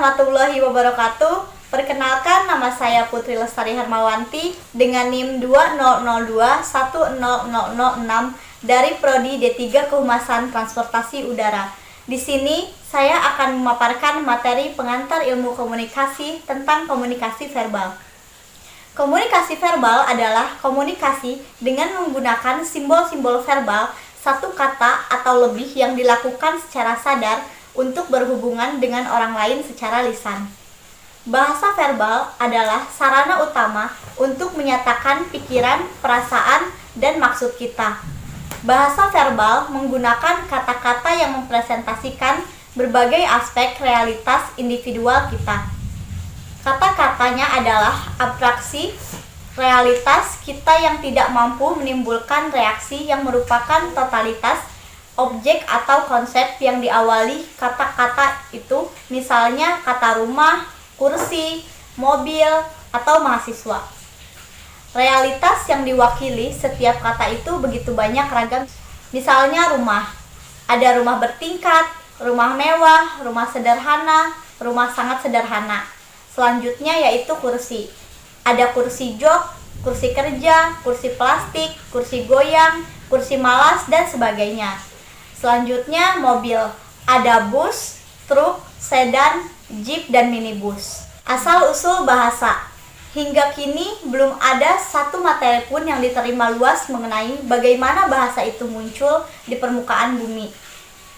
warahmatullahi wabarakatuh. Perkenalkan, nama saya Putri Lestari Hermawanti dengan NIM 2002100006 dari Prodi D3 Kehumasan Transportasi Udara. Di sini saya akan memaparkan materi pengantar ilmu komunikasi tentang komunikasi verbal. Komunikasi verbal adalah komunikasi dengan menggunakan simbol-simbol verbal, satu kata atau lebih yang dilakukan secara sadar untuk berhubungan dengan orang lain secara lisan. Bahasa verbal adalah sarana utama untuk menyatakan pikiran, perasaan, dan maksud kita. Bahasa verbal menggunakan kata-kata yang mempresentasikan berbagai aspek realitas individual kita. Kata-katanya adalah abstraksi realitas kita yang tidak mampu menimbulkan reaksi yang merupakan totalitas objek atau konsep yang diawali kata-kata itu, misalnya kata rumah, kursi, mobil, atau mahasiswa. Realitas yang diwakili setiap kata itu begitu banyak ragam. Misalnya rumah, ada rumah bertingkat, rumah mewah, rumah sederhana, rumah sangat sederhana. Selanjutnya yaitu kursi. Ada kursi jok, kursi kerja, kursi plastik, kursi goyang, kursi malas, dan sebagainya. Selanjutnya mobil, ada bus, truk, sedan, jeep, dan minibus. Asal-usul bahasa. Hingga kini belum ada satu materi pun yang diterima luas mengenai bagaimana bahasa itu muncul di permukaan bumi.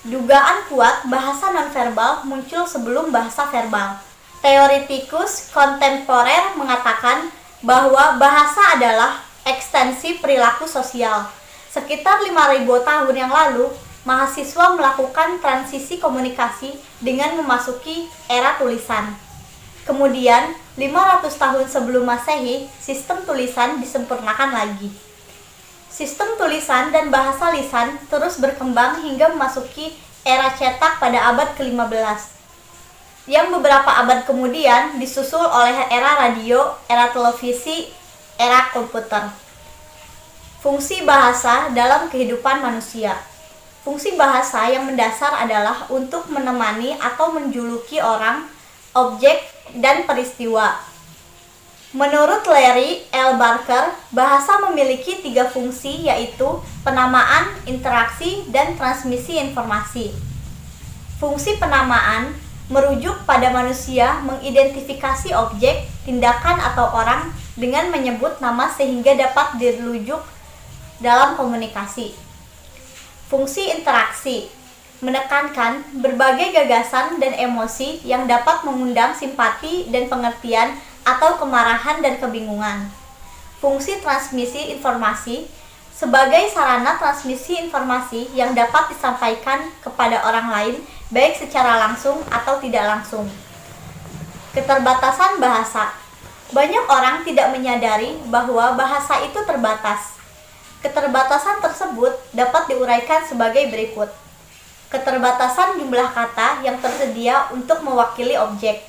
Dugaan kuat bahasa nonverbal muncul sebelum bahasa verbal. Teoritikus kontemporer mengatakan bahwa bahasa adalah ekstensi perilaku sosial. Sekitar 5.000 tahun yang lalu, mahasiswa melakukan transisi komunikasi dengan memasuki era tulisan. Kemudian, 500 tahun sebelum Masehi, sistem tulisan disempurnakan lagi. Sistem tulisan dan bahasa lisan terus berkembang hingga memasuki era cetak pada abad ke-15. Yang beberapa abad kemudian disusul oleh era radio, era televisi, era komputer. Fungsi bahasa dalam kehidupan manusia. Fungsi bahasa yang mendasar adalah untuk menemani atau menjuluki orang, objek, dan peristiwa. Menurut Larry L. Barker, bahasa memiliki 3 fungsi, yaitu penamaan, interaksi, dan transmisi informasi. Fungsi penamaan merujuk pada manusia mengidentifikasi objek, tindakan, atau orang dengan menyebut nama sehingga dapat dirujuk dalam komunikasi. Fungsi interaksi menekankan berbagai gagasan dan emosi yang dapat mengundang simpati dan pengertian atau kemarahan dan kebingungan. Fungsi transmisi informasi sebagai sarana transmisi informasi yang dapat disampaikan kepada orang lain baik secara langsung atau tidak langsung. Keterbatasan bahasa. Banyak orang tidak menyadari bahwa bahasa itu terbatas. Keterbatasan tersebut dapat diuraikan sebagai berikut. Keterbatasan jumlah kata yang tersedia untuk mewakili objek.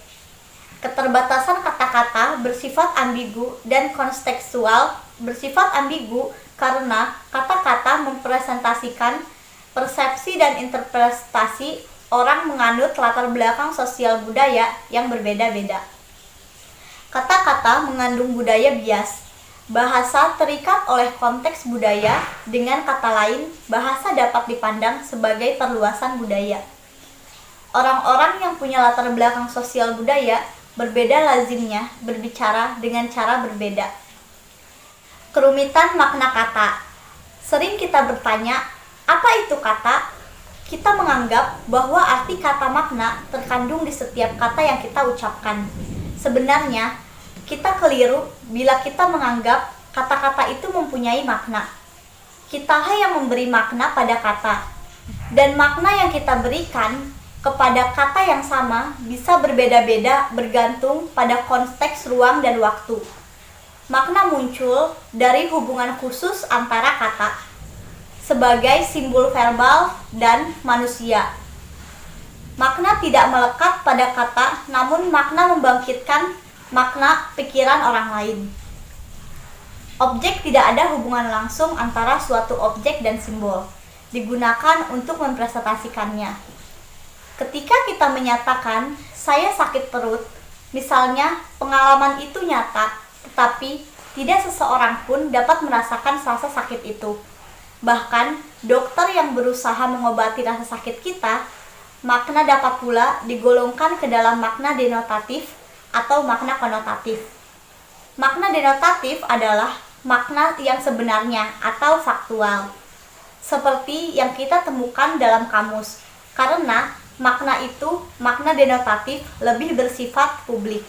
Keterbatasan kata-kata bersifat ambigu dan kontekstual. Bersifat ambigu karena kata-kata mempresentasikan persepsi dan interpretasi orang menganut latar belakang sosial budaya yang berbeda-beda. Kata-kata mengandung budaya bias. Bahasa terikat oleh konteks budaya, dengan kata lain, bahasa dapat dipandang sebagai perluasan budaya. Orang-orang yang punya latar belakang sosial budaya berbeda lazimnya berbicara dengan cara berbeda. Kerumitan makna kata. Sering kita bertanya, apa itu kata? Kita menganggap bahwa arti kata makna terkandung di setiap kata yang kita ucapkan. Sebenarnya, kita keliru bila kita menganggap kata-kata itu mempunyai makna. Kitalah yang memberi makna pada kata, dan makna yang kita berikan kepada kata yang sama bisa berbeda-beda bergantung pada konteks ruang dan waktu. Makna muncul dari hubungan khusus antara kata sebagai simbol verbal dan manusia. Makna tidak melekat pada kata, namun makna membangkitkan makna pikiran orang lain. Objek tidak ada hubungan langsung antara suatu objek dan simbol, digunakan untuk mempresentasikannya. Ketika kita menyatakan, saya sakit perut, misalnya pengalaman itu nyata, tetapi tidak seseorang pun dapat merasakan rasa sakit itu. Bahkan, dokter yang berusaha mengobati rasa sakit kita, makna dapat pula digolongkan ke dalam makna denotatif atau makna konotatif. Makna denotatif adalah makna yang sebenarnya atau faktual, seperti yang kita temukan dalam kamus, karena makna denotatif lebih bersifat publik.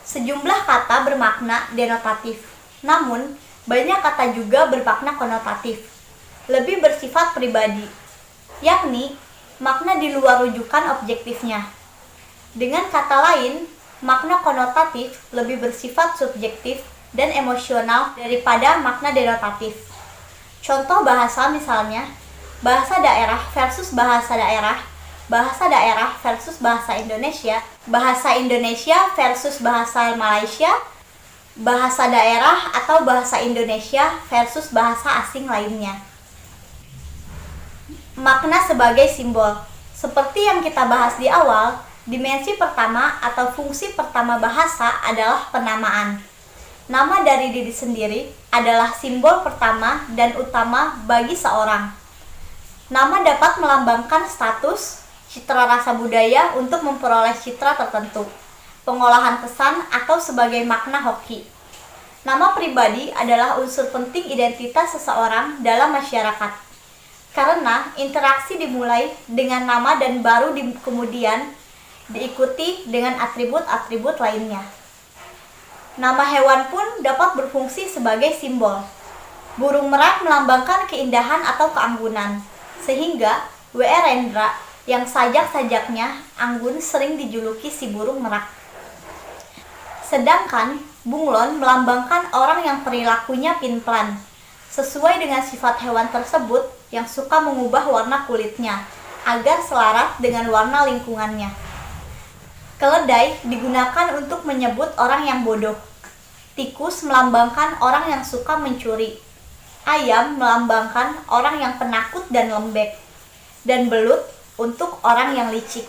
Sejumlah kata bermakna denotatif, namun banyak kata juga bermakna konotatif, lebih bersifat pribadi, yakni makna di luar rujukan objektifnya. Dengan kata lain, makna konotatif lebih bersifat subjektif dan emosional daripada makna denotatif. Contoh bahasa misalnya, bahasa daerah versus bahasa daerah, bahasa daerah versus bahasa Indonesia versus bahasa Malaysia, bahasa daerah atau bahasa Indonesia versus bahasa asing lainnya. Makna sebagai simbol. Seperti yang kita bahas di awal, dimensi pertama atau fungsi pertama bahasa adalah penamaan. Nama dari diri sendiri adalah simbol pertama dan utama bagi seorang. Nama dapat melambangkan status, citra rasa budaya untuk memperoleh citra tertentu, pengolahan pesan atau sebagai makna hoki. Nama pribadi adalah unsur penting identitas seseorang dalam masyarakat. Karena interaksi dimulai dengan nama dan baru kemudian diikuti dengan atribut-atribut lainnya. Nama hewan pun dapat berfungsi sebagai simbol. Burung merak melambangkan keindahan atau keanggunan, sehingga W.R. Rendra yang sajak-sajaknya anggun sering dijuluki si burung merak. Sedangkan bunglon melambangkan orang yang perilakunya pinplan, sesuai dengan sifat hewan tersebut yang suka mengubah warna kulitnya agar selaras dengan warna lingkungannya. Keledai digunakan untuk menyebut orang yang bodoh. Tikus melambangkan orang yang suka mencuri. Ayam melambangkan orang yang penakut dan lembek. Dan belut untuk orang yang licik.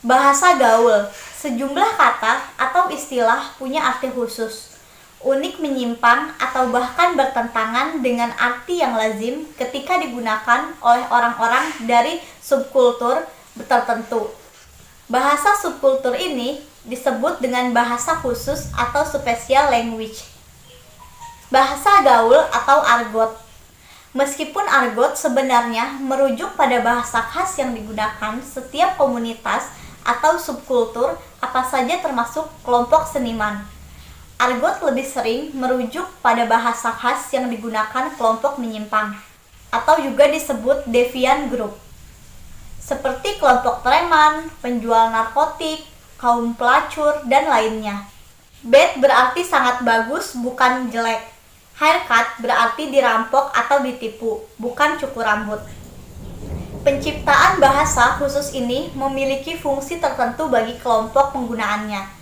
Bahasa gaul. Sejumlah kata atau istilah punya arti khusus, unik, menyimpang, atau bahkan bertentangan dengan arti yang lazim ketika digunakan oleh orang-orang dari subkultur tertentu. Bahasa subkultur ini disebut dengan bahasa khusus atau special language. Bahasa gaul atau argot. Meskipun argot sebenarnya merujuk pada bahasa khas yang digunakan setiap komunitas atau subkultur apa saja termasuk kelompok seniman. Argot lebih sering merujuk pada bahasa khas yang digunakan kelompok menyimpang atau juga disebut deviant group, seperti kelompok preman, penjual narkotik, kaum pelacur, dan lainnya. Bad berarti sangat bagus, bukan jelek. Haircut berarti dirampok atau ditipu, bukan cukur rambut. Penciptaan bahasa khusus ini memiliki fungsi tertentu bagi kelompok penggunaannya.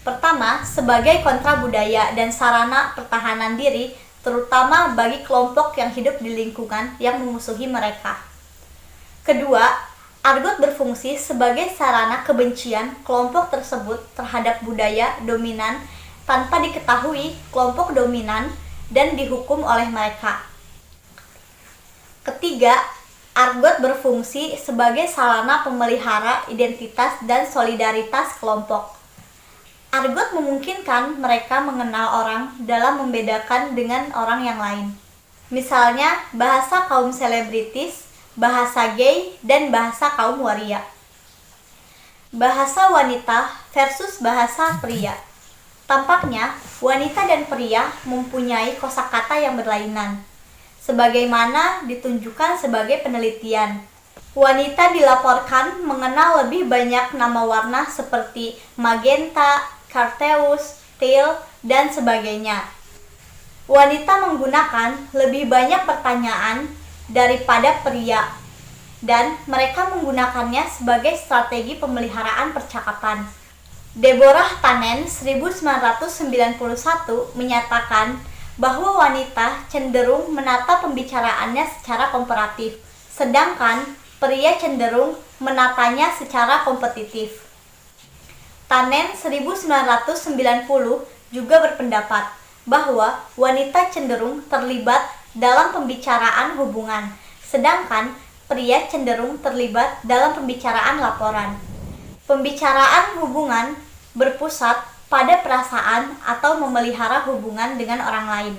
Pertama, sebagai kontra budaya dan sarana pertahanan diri, terutama bagi kelompok yang hidup di lingkungan yang memusuhi mereka. Kedua, argot berfungsi sebagai sarana kebencian kelompok tersebut terhadap budaya dominan tanpa diketahui kelompok dominan dan dihukum oleh mereka. Ketiga, argot berfungsi sebagai sarana pemelihara identitas dan solidaritas kelompok. Argot memungkinkan mereka mengenal orang dalam membedakan dengan orang yang lain. Misalnya, bahasa kaum selebritis, bahasa gay, dan bahasa kaum waria. Bahasa wanita versus bahasa pria. Tampaknya, wanita dan pria mempunyai kosakata yang berlainan, sebagaimana ditunjukkan sebagai penelitian. Wanita dilaporkan mengenal lebih banyak nama warna seperti magenta, carteus, teal, dan sebagainya. Wanita menggunakan lebih banyak pertanyaan daripada pria, dan mereka menggunakannya sebagai strategi pemeliharaan percakapan. Deborah Tannen 1991 menyatakan bahwa wanita cenderung menata pembicaraannya secara komparatif, sedangkan pria cenderung menatanya secara kompetitif. Tannen 1990 juga berpendapat bahwa wanita cenderung terlibat dalam pembicaraan hubungan, sedangkan pria cenderung terlibat dalam pembicaraan laporan. Pembicaraan hubungan berpusat pada perasaan atau memelihara hubungan dengan orang lain.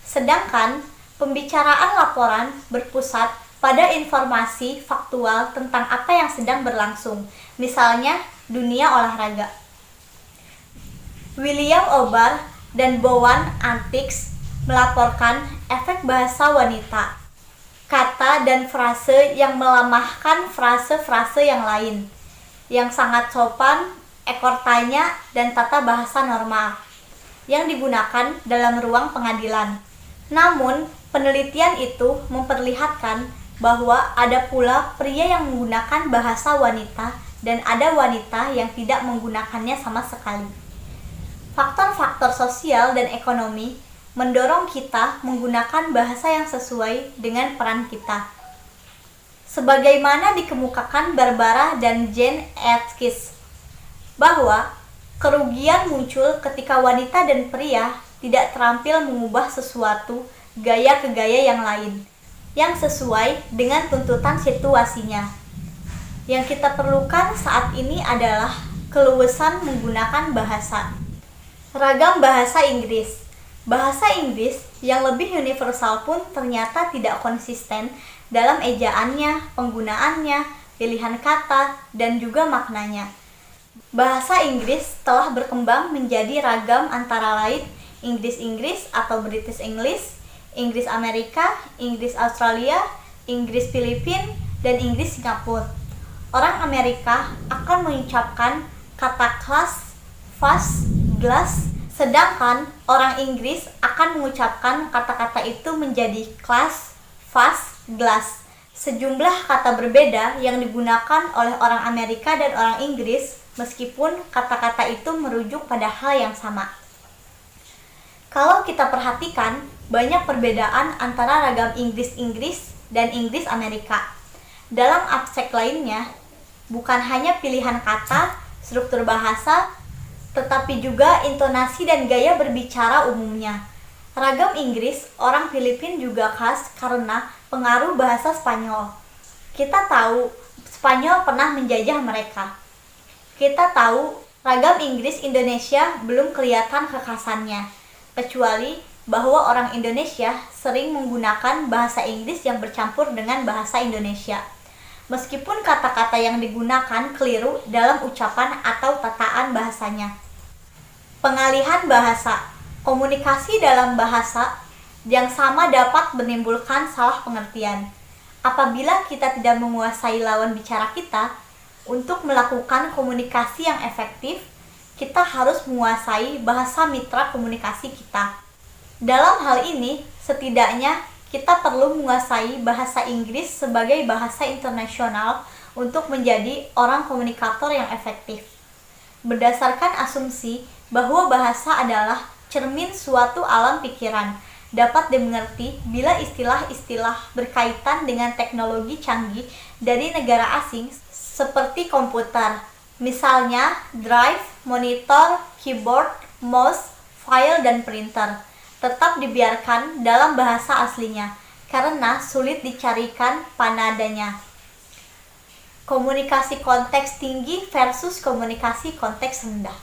Sedangkan pembicaraan laporan berpusat pada informasi faktual tentang apa yang sedang berlangsung, misalnya dunia olahraga. William Obar dan Bowen Antiques melaporkan efek bahasa wanita, kata dan frase yang melemahkan frase-frase yang lain, yang sangat sopan, ekor tanya, dan tata bahasa normal yang digunakan dalam ruang pengadilan. Namun, penelitian itu memperlihatkan bahwa ada pula pria yang menggunakan bahasa wanita dan ada wanita yang tidak menggunakannya sama sekali. Faktor-faktor sosial dan ekonomi mendorong kita menggunakan bahasa yang sesuai dengan peran kita. Sebagaimana dikemukakan Barbara dan Jane Atkins, bahwa kerugian muncul ketika wanita dan pria tidak terampil mengubah sesuatu gaya ke gaya yang lain, yang sesuai dengan tuntutan situasinya. Yang kita perlukan saat ini adalah keluasan menggunakan bahasa. Ragam bahasa Inggris. Bahasa Inggris yang lebih universal pun ternyata tidak konsisten dalam ejaannya, penggunaannya, pilihan kata, dan juga maknanya. Bahasa Inggris telah berkembang menjadi ragam antara lain Inggris-Inggris atau British English, Inggris Amerika, Inggris Australia, Inggris Filipina, dan Inggris Singapura. Orang Amerika akan mengucapkan kata class, fast, glass, sedangkan orang Inggris akan mengucapkan kata-kata itu menjadi class, fast, glass. Sejumlah kata berbeda yang digunakan oleh orang Amerika dan orang Inggris, meskipun kata-kata itu merujuk pada hal yang sama. Kalau kita perhatikan, banyak perbedaan antara ragam Inggris-Inggris dan Inggris Amerika. Dalam aspek lainnya, bukan hanya pilihan kata, struktur bahasa, tetapi juga intonasi dan gaya berbicara umumnya. Ragam Inggris orang Filipina juga khas karena pengaruh bahasa Spanyol. Kita tahu Spanyol pernah menjajah mereka. Kita tahu ragam Inggris Indonesia belum kelihatan kekhasannya, kecuali bahwa orang Indonesia sering menggunakan bahasa Inggris yang bercampur dengan bahasa Indonesia. Meskipun kata-kata yang digunakan keliru dalam ucapan atau tataan bahasanya. Pengalihan bahasa. Komunikasi dalam bahasa yang sama dapat menimbulkan salah pengertian. Apabila kita tidak menguasai lawan bicara kita, untuk melakukan komunikasi yang efektif, kita harus menguasai bahasa mitra komunikasi kita. Dalam hal ini, setidaknya kita perlu menguasai bahasa Inggris sebagai bahasa internasional untuk menjadi orang komunikator yang efektif. Berdasarkan asumsi bahwa bahasa adalah cermin suatu alam pikiran, dapat dimengerti bila istilah-istilah berkaitan dengan teknologi canggih dari negara asing seperti komputer, misalnya drive, monitor, keyboard, mouse, file, dan printer, tetap dibiarkan dalam bahasa aslinya karena sulit dicarikan panadanya. Komunikasi konteks tinggi versus komunikasi konteks rendah.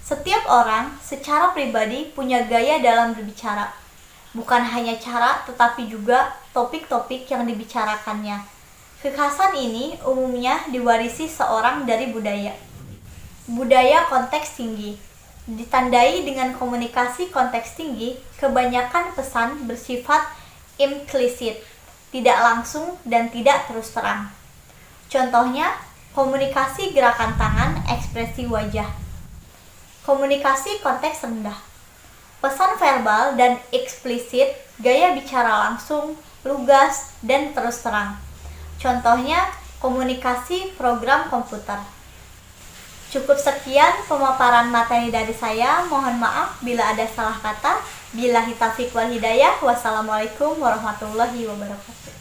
Setiap orang secara pribadi punya gaya dalam berbicara. Bukan hanya cara, tetapi juga topik-topik yang dibicarakannya. Kekhasan ini umumnya diwarisi seorang dari budaya. Budaya konteks tinggi ditandai dengan komunikasi konteks tinggi, kebanyakan pesan bersifat implisit, tidak langsung dan tidak terus terang. Contohnya, komunikasi gerakan tangan, ekspresi wajah. Komunikasi konteks rendah. Pesan verbal dan eksplisit, gaya bicara langsung, lugas, dan terus terang. Contohnya, komunikasi program komputer. Cukup sekian pemaparan materi dari saya. Mohon maaf bila ada salah kata. Billahi taufiq wal hidayah. Wassalamualaikum warahmatullahi wabarakatuh.